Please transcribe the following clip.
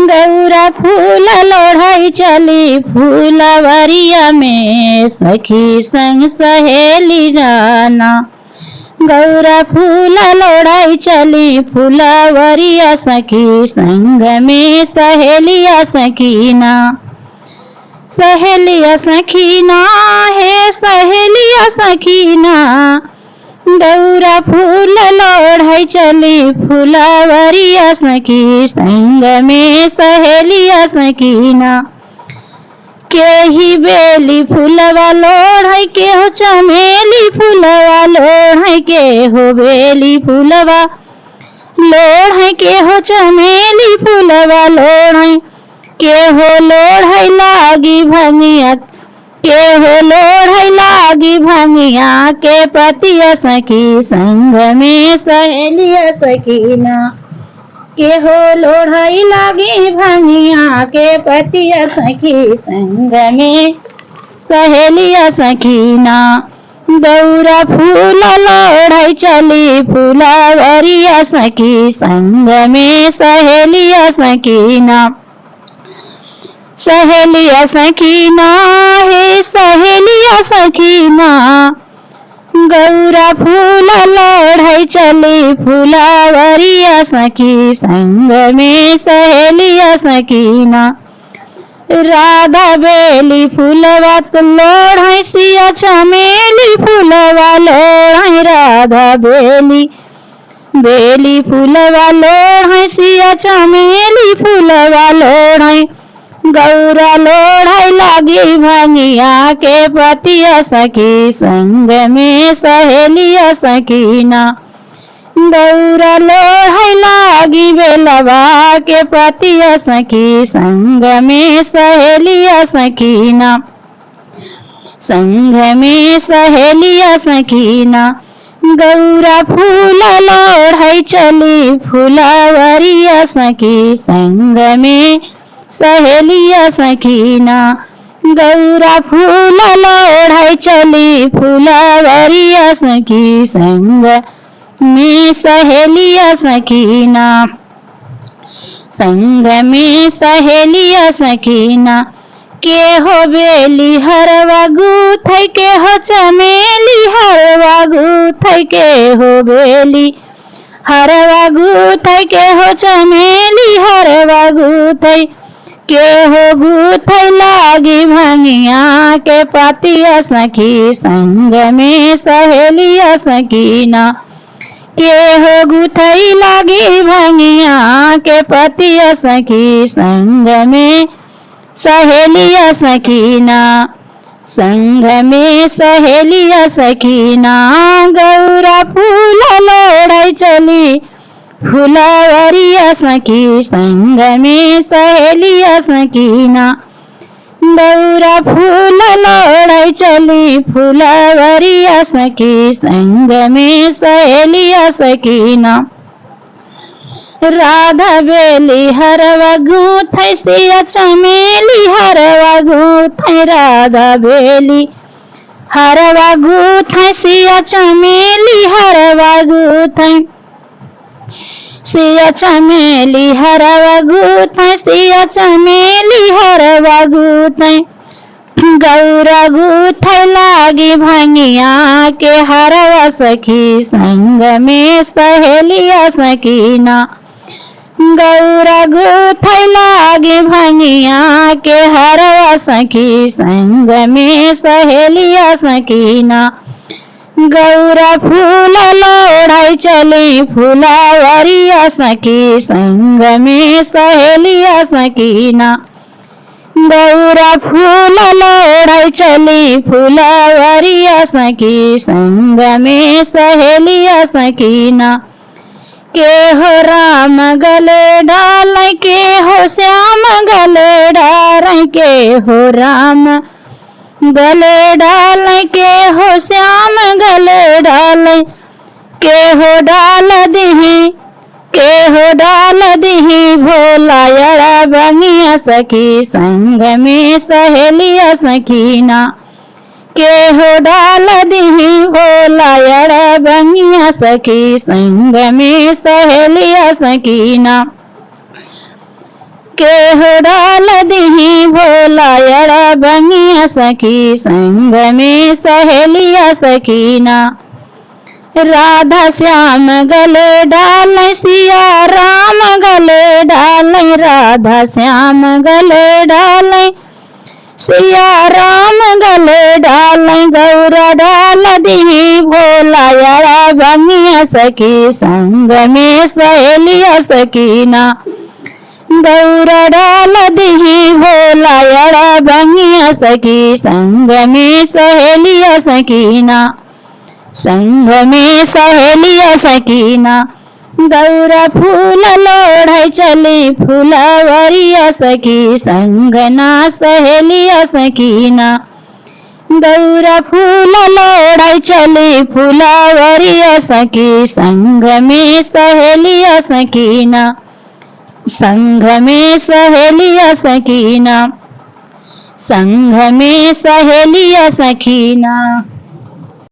गौरा फूल लोढ़ाई चली फूलवरिया में सखी संग सहेली जाना। गौरा फूल लोढ़ाई चली फूलवरिया सखी संग में सहेलिया सखीना। सहेलिया सखीना है सहेलिया सखीना। गौरा फूल लोढ़ाई चली फूलवरिया सखी संग में सहेलिया सखीना। केही बेली फूलवा लोढ़ाई के हो चमेली फूलवा लोढ़ाई के हो बेली फूलवा लोढ़ाई के हो चमेली फूलवा लोढ़ाई के हो लोढ़ाई लागी भंगिया के हो लोढ़ाई लागी भंगिया के पतिया सखी संग में सहेलिया सखीना। के हो लोढ़ाई लागी भंगिया के पतिया सखी संग में सहेलिया सखीना। गौरा फूल लोढ़ाई चली फूलवरिया सखी संग में सहेलिया सखीना। सहेलिया सखीना है सहेलिया सखीना। गौरा फूल लोढ़ाई चली फूलवरिया सखी संग में सहेलिया सखीना। राधा बेली फूलवा तो लोढ़ाई सिया चमेली फूलवा लोढ़ाई राधा बेली बेली फूलवा लोढ़ाई सिया चमेली फूलवा लोढ़ाई। गौरा लोढ़ाई लागी भंगिया के पतिया सखी संग में सहेलिया सखीना। गौरा लोढ़ाई लागी बेलवा के पतिया सखी संग में सहेलिया सखीना। संग में सहेलिया सखीना। गौरा फूल लोढ़ाई चली फूलवरिया सखी संग में सहेलिया सखीना। गौरा फूल लोढ़ाई चली फूलवरिया सखी संग में सहेलिया सखीना। संग में सहेलिया सखीना। के हो बेली हरवा गूथै के हो चमेली हरवा गूथै के हो बेली हरवा गूथै के हो चमेली हरवा गूथै के हो गूथै लागी भंगिया के पतिया सखी संग में सहेलिया सखीना। के हो गूथै लागी भंगिया के पतिया सखी संग में सहेलिया सखीना। संग में सहेलिया सखीना। गौरा फूल लोढ़ाई चली फूलवरिया सखी संग में सहेलिया सखीना। गौरा फूल लोढ़ाई चली फूलवरिया सखी संग में सहेलिया सखीना। राधा बेली हरवा गूथै सिया चमेली हरवा गूथै राधा बेली हरवा गूथै सिया चमेली हरवा गूथै सिया चमेली हरवा गूथै सिया चमेली हरवा गूथै। गौरा गूथै लागी भंगिया के हरवा सखी संग में सहेलिया सखीना। गौरा गूथै लागी भंगिया के हरवा सखी संग में सहेलिया सखीना। गौरा फूल लोढ़ाई चली फूलवरिया सखी संग में सहेलिया सखीना। गौरा फूल लोढ़ाई चली फूलवरिया सखी संग में सहेलिया सखीना। के हो राम गले डाल के हो श्याम गले डाल के हो राम गले डाल के हो श्याम गले डाल के हो डाल दिही के हो डाल दिही भोला यड़ा बंगिया सखी संग में सहेलिया सखीना। के हो डाल दिही भोला यड़ा बंगिया सखी संग में सहेलिया सखीना। के हो डाल दिही भोला यड़ा बंगिया सखी संग में सहेलिया सखीना। राधा श्याम गले डाल सिया राम गले डाल राधा श्याम गले डाल सिया राम गले डाल गौरा डाल दी भोला यारा बंगिया सखी संग में सहेलिया सकीना। गौरा डाल दी भोला यारा बंगिया सखी संग में सहेलिया सकीना। संग में सहेलिया सकीना। गौरा फूल लोढ़ चली फूलवरिया सखी संग ना सहेलिया सकीना। गौरा फूल लोढ़ चली फूलवरिया सखी संग में सहेलिया सकीना। संग में सहेलिया सकीना। संग में सहेलिया सकीना।